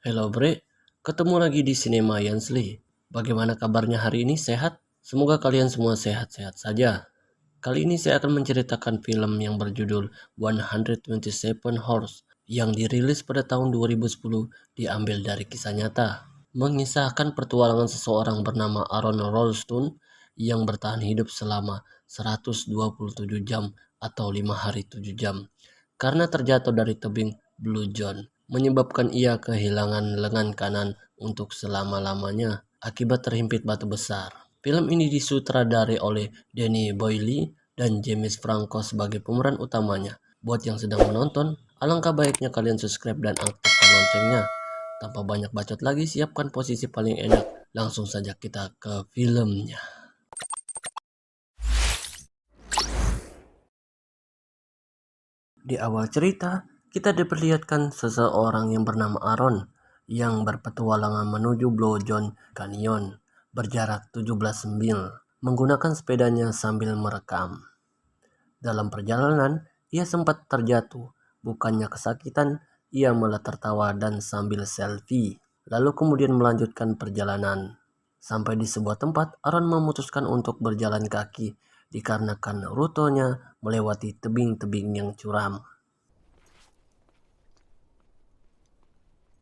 Hello Bre, ketemu lagi di Cinema Yansli. Bagaimana kabarnya hari ini, sehat? Semoga kalian semua sehat-sehat saja. Kali ini saya akan menceritakan film yang berjudul 127 Horse yang dirilis pada tahun 2010, diambil dari kisah nyata. Mengisahkan pertualangan seseorang bernama Aaron Ralston yang bertahan hidup selama 127 jam atau 5 hari 7 jam karena terjatuh dari tebing Blue John, menyebabkan ia kehilangan lengan kanan untuk selama-lamanya akibat terhimpit batu besar. Film ini disutradari oleh Danny Boyle dan James Franco sebagai pemeran utamanya. Buat yang sedang menonton, alangkah baiknya kalian subscribe dan aktifkan loncengnya. Tanpa banyak bacot lagi, siapkan posisi paling enak. Langsung saja kita ke filmnya. Di awal cerita, kita diperlihatkan seseorang yang bernama Aaron yang berpetualangan menuju Blue John Canyon berjarak 17 mil menggunakan sepedanya sambil merekam. Dalam perjalanan, ia sempat terjatuh. Bukannya kesakitan, ia malah tertawa dan sambil selfie. Lalu kemudian melanjutkan perjalanan. Sampai di sebuah tempat, Aaron memutuskan untuk berjalan kaki dikarenakan rutenya melewati tebing-tebing yang curam.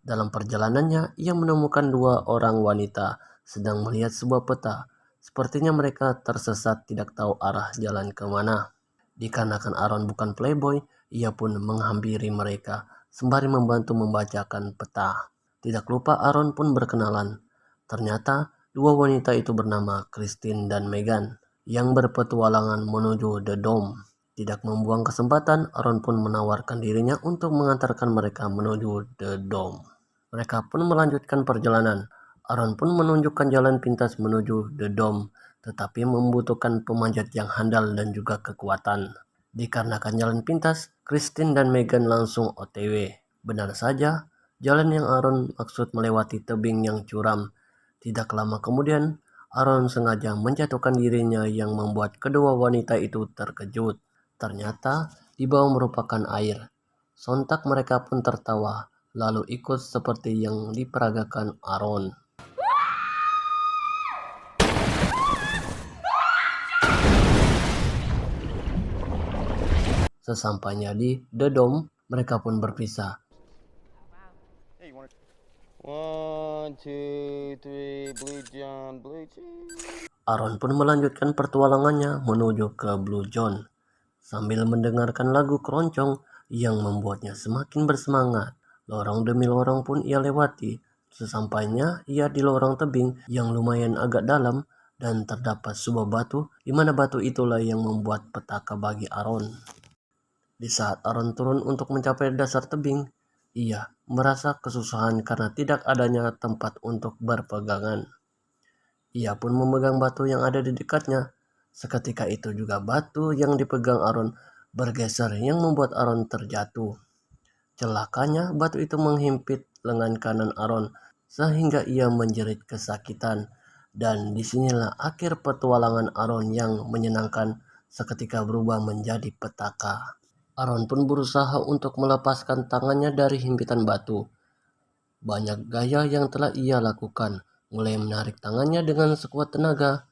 Dalam perjalanannya, ia menemukan dua orang wanita sedang melihat sebuah peta. Sepertinya mereka tersesat, tidak tahu arah jalan kemana. Dikarenakan Aaron bukan playboy, ia pun menghampiri mereka sembari membantu membacakan peta. Tidak lupa Aaron pun berkenalan. Ternyata dua wanita itu bernama Christine dan Megan yang berpetualangan menuju The Dome. Tidak membuang kesempatan, Aaron pun menawarkan dirinya untuk mengantarkan mereka menuju The Dome. Mereka pun melanjutkan perjalanan. Aaron pun menunjukkan jalan pintas menuju The Dome, tetapi membutuhkan pemanjat yang handal dan juga kekuatan. Dikarenakan jalan pintas, Christine dan Megan langsung OTW. Benar saja, jalan yang Aaron maksud melewati tebing yang curam. Tidak lama kemudian, Aaron sengaja menjatuhkan dirinya yang membuat kedua wanita itu terkejut. Ternyata di bawah merupakan air. Sontak mereka pun tertawa, lalu ikut seperti yang diperagakan Aaron. Sesampainya di The Dome, mereka pun berpisah. One, two, three, Blue John, Blue John. Aaron pun melanjutkan pertualangannya menuju ke Blue John sambil mendengarkan lagu keroncong yang membuatnya semakin bersemangat. Lorong demi lorong pun ia lewati. Sesampainya ia di lorong tebing yang lumayan agak dalam dan terdapat sebuah batu, di mana batu itulah yang membuat petaka bagi Aaron. Di saat Aaron turun untuk mencapai dasar tebing, ia merasa kesusahan karena tidak adanya tempat untuk berpegangan. Ia pun memegang batu yang ada di dekatnya. Seketika itu juga batu yang dipegang Aaron bergeser yang membuat Aaron terjatuh. Celakanya batu itu menghimpit lengan kanan Aaron sehingga ia menjerit kesakitan. Dan disinilah akhir petualangan Aaron yang menyenangkan seketika berubah menjadi petaka. Aaron pun berusaha untuk melepaskan tangannya dari himpitan batu. Banyak gaya yang telah ia lakukan, mulai menarik tangannya dengan sekuat tenaga,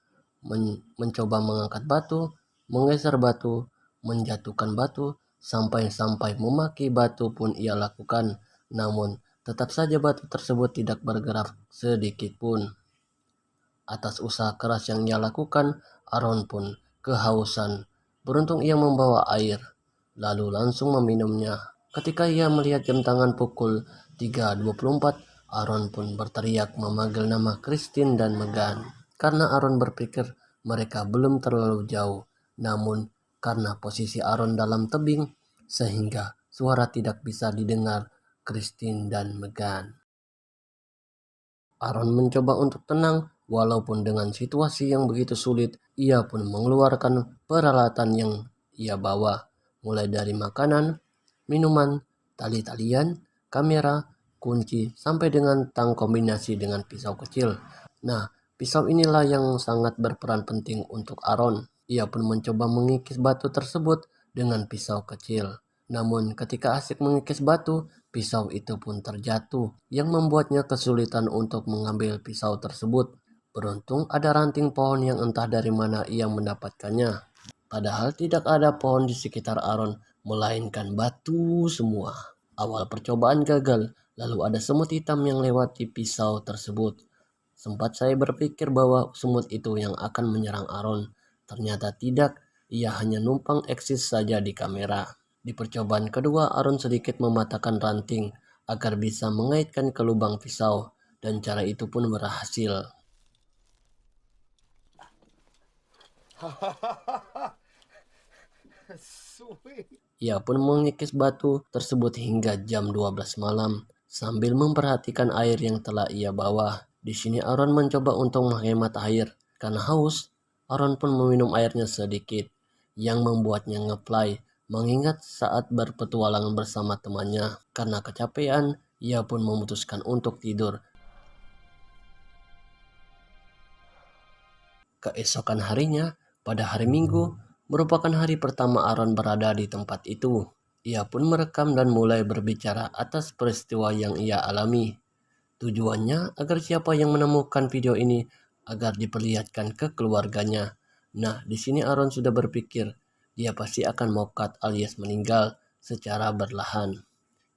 mencoba mengangkat batu, menggeser batu, menjatuhkan batu, sampai-sampai memaki batu pun ia lakukan. Namun, tetap saja batu tersebut tidak bergerak sedikit pun. Atas usaha keras yang ia lakukan, Aaron pun kehausan. Beruntung ia membawa air, lalu langsung meminumnya. Ketika ia melihat jam tangan pukul 3.24, Aaron pun berteriak memanggil nama Christine dan Megan. Karena Aaron berpikir mereka belum terlalu jauh, namun karena posisi Aaron dalam tebing, sehingga suara tidak bisa didengar Christine dan Megan. Aaron mencoba untuk tenang, walaupun dengan situasi yang begitu sulit, ia pun mengeluarkan peralatan yang ia bawa, mulai dari makanan, minuman, tali-talian, kamera, kunci, sampai dengan tang kombinasi dengan pisau kecil. Nah, pisau inilah yang sangat berperan penting untuk Aaron. Ia pun mencoba mengikis batu tersebut dengan pisau kecil. Namun ketika asik mengikis batu, Pisau itu pun terjatuh, yang membuatnya kesulitan untuk mengambil pisau tersebut. Beruntung ada ranting pohon yang entah dari mana ia mendapatkannya. Padahal tidak ada pohon di sekitar Aaron, melainkan batu semua. Awal percobaan gagal, lalu ada semut hitam yang lewat di pisau tersebut. Sempat saya berpikir bahwa semut itu yang akan menyerang Aaron. Ternyata tidak, ia hanya numpang eksis saja di kamera. Di percobaan kedua, Aaron sedikit mematahkan ranting agar bisa mengaitkan ke lubang pisau, dan cara itu pun berhasil. Sweet. Ia pun mengikis batu tersebut hingga jam 12 malam sambil memperhatikan air yang telah ia bawa. Di sini Aaron mencoba untuk menghemat air. Karena haus, Aaron pun meminum airnya sedikit yang membuatnya ngeplay. Mengingat saat berpetualangan bersama temannya, karena kecapean, ia pun memutuskan untuk tidur. Keesokan harinya, pada hari Minggu, merupakan hari pertama Aaron berada di tempat itu. Ia pun merekam dan mulai berbicara atas peristiwa yang ia alami. Tujuannya agar siapa yang menemukan video ini agar diperlihatkan ke keluarganya. Nah, di sini Aaron sudah berpikir dia pasti akan mokat alias meninggal secara berlahan.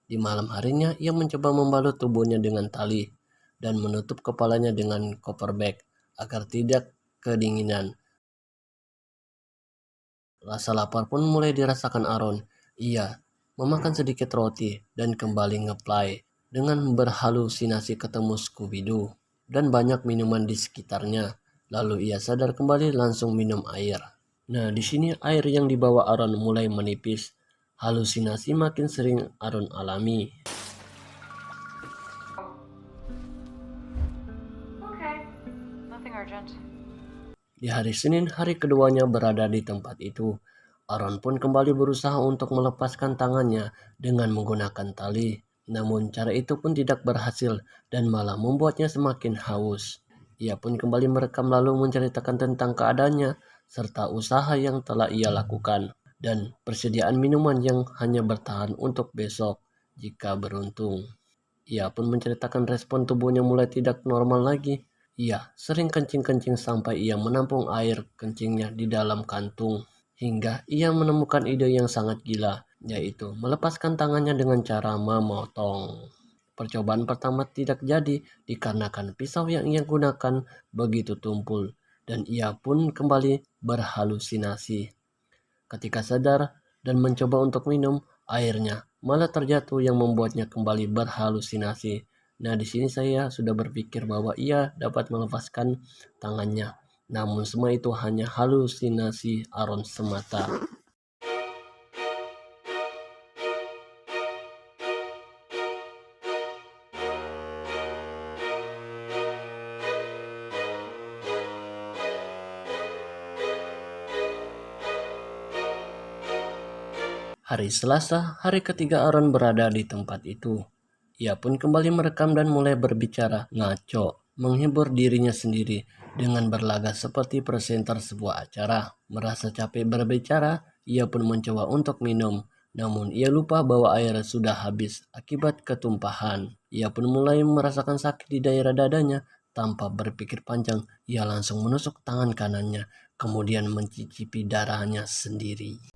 Di malam harinya, ia mencoba membalut tubuhnya dengan tali dan menutup kepalanya dengan cover bag agar tidak kedinginan. Rasa lapar pun mulai dirasakan Aaron. Ia memakan sedikit roti dan kembali ngeplay dengan berhalusinasi ketemu Scooby-Doo dan banyak minuman di sekitarnya. Lalu ia sadar kembali langsung minum air. Nah, di sini air yang dibawa Aaron mulai menipis. Halusinasi makin sering Aaron alami. Okay, nothing urgent. Di hari Senin, hari keduanya berada di tempat itu. Aaron pun kembali berusaha untuk melepaskan tangannya dengan menggunakan tali. Namun cara itu pun tidak berhasil dan malah membuatnya semakin haus. Ia pun kembali merekam lalu menceritakan tentang keadaannya serta usaha yang telah ia lakukan dan persediaan minuman yang hanya bertahan untuk besok jika beruntung. Ia pun menceritakan respon tubuhnya mulai tidak normal lagi. Ia sering kencing-kencing sampai ia menampung air kencingnya di dalam kantung. Hingga ia menemukan ide yang sangat gila, yaitu melepaskan tangannya dengan cara memotong. Percobaan pertama tidak jadi dikarenakan pisau yang ia gunakan begitu tumpul dan ia pun kembali berhalusinasi. Ketika sadar dan mencoba untuk minum, airnya malah terjatuh yang membuatnya kembali berhalusinasi. Nah, di sini saya sudah berpikir bahwa ia dapat melepaskan tangannya. Namun semua itu hanya halusinasi Aaron semata. Hari Selasa, hari ketiga Aaron berada di tempat itu. Ia pun kembali merekam dan mulai berbicara ngaco, menghibur dirinya sendiri dengan berlagak seperti presenter sebuah acara. Merasa capek berbicara, ia pun mencoba untuk minum. Namun ia lupa bahwa air sudah habis akibat ketumpahan. Ia pun mulai merasakan sakit di daerah dadanya. Tanpa berpikir panjang, ia langsung menusuk tangan kanannya, kemudian mencicipi darahnya sendiri.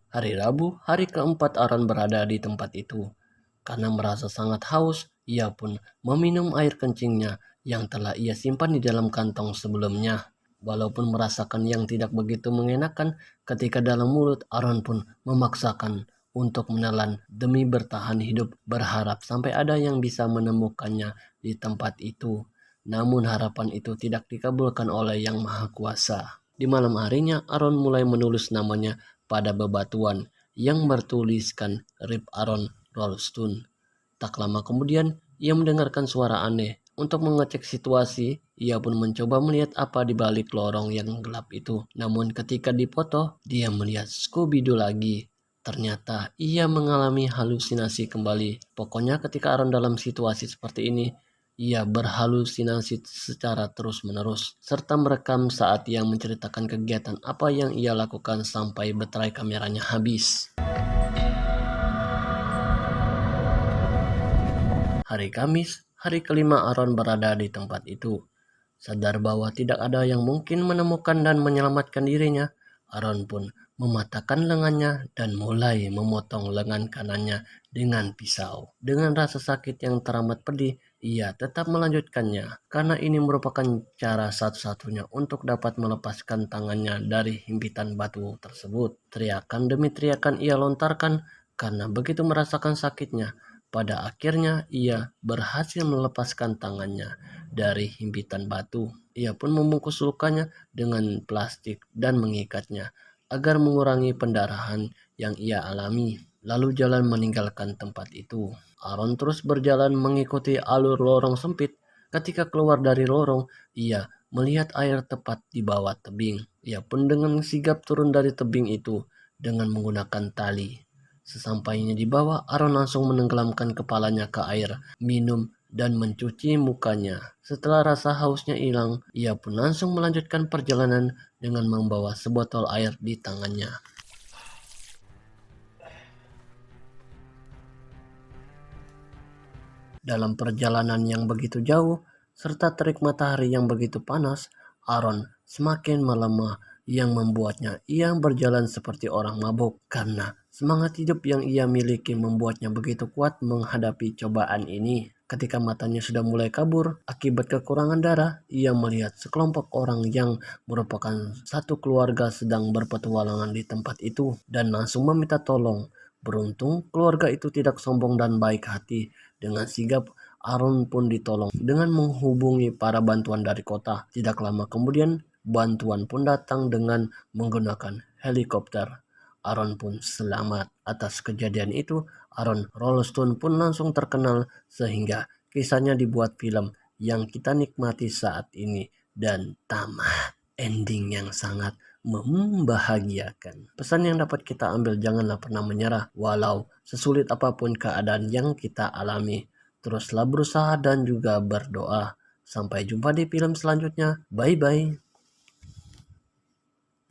Hari Rabu, hari keempat Aaron berada di tempat itu. Karena merasa sangat haus, ia pun meminum air kencingnya yang telah ia simpan di dalam kantong sebelumnya. Walaupun merasakan yang tidak begitu mengenakan, ketika dalam mulut Aaron pun memaksakan untuk menelan demi bertahan hidup, berharap sampai ada yang bisa menemukannya di tempat itu. Namun harapan itu tidak dikabulkan oleh Yang Maha Kuasa. Di malam harinya, Aaron mulai menulis namanya pada bebatuan yang bertuliskan Rip Aaron Rolston. Tak lama kemudian, ia mendengarkan suara aneh. Untuk mengecek situasi, ia pun mencoba melihat apa di balik lorong yang gelap itu. Namun ketika dipoto, dia melihat Scooby-Doo lagi. Ternyata ia mengalami halusinasi kembali. Pokoknya ketika Aaron dalam situasi seperti ini, ia berhalusinasi secara terus-menerus, serta merekam saat ia menceritakan kegiatan apa yang ia lakukan sampai baterai kameranya habis. Hari Kamis, hari kelima Aaron berada di tempat itu. Sadar bahwa tidak ada yang mungkin menemukan dan menyelamatkan dirinya, Aaron pun mematahkan lengannya dan mulai memotong lengan kanannya dengan pisau. Dengan rasa sakit yang teramat pedih, ia tetap melanjutkannya karena ini merupakan cara satu-satunya untuk dapat melepaskan tangannya dari himpitan batu tersebut. Teriakan demi teriakan ia lontarkan karena begitu merasakan sakitnya. Pada akhirnya ia berhasil melepaskan tangannya dari himpitan batu. Ia pun membungkus lukanya dengan plastik dan mengikatnya agar mengurangi pendarahan yang ia alami. Lalu jalan meninggalkan tempat itu. Aaron terus berjalan mengikuti alur lorong sempit. Ketika keluar dari lorong, ia melihat air tepat di bawah tebing. Ia pun dengan sigap turun dari tebing itu dengan menggunakan tali. Sesampainya di bawah, Aaron langsung menenggelamkan kepalanya ke air, minum, dan mencuci mukanya. Setelah rasa hausnya hilang, ia pun langsung melanjutkan perjalanan dengan membawa sebotol air di tangannya. Dalam perjalanan yang begitu jauh, serta terik matahari yang begitu panas, Aaron semakin melemah yang membuatnya ia berjalan seperti orang mabuk karena semangat hidup yang ia miliki membuatnya begitu kuat menghadapi cobaan ini. Ketika matanya sudah mulai kabur akibat kekurangan darah, ia melihat sekelompok orang yang merupakan satu keluarga sedang berpetualangan di tempat itu dan langsung meminta tolong. Beruntung keluarga itu tidak sombong dan baik hati. Dengan sigap Aaron pun ditolong dengan menghubungi para bantuan dari kota. Tidak lama kemudian bantuan pun datang dengan menggunakan helikopter. Aaron pun selamat. Atas kejadian itu, Aaron Rolston pun langsung terkenal sehingga kisahnya dibuat film yang kita nikmati saat ini dan tamat. Ending yang sangat membahagiakan. Pesan yang dapat kita ambil, janganlah pernah menyerah walau sesulit apapun keadaan yang kita alami. Teruslah berusaha dan juga berdoa. Sampai jumpa di film selanjutnya. Bye bye.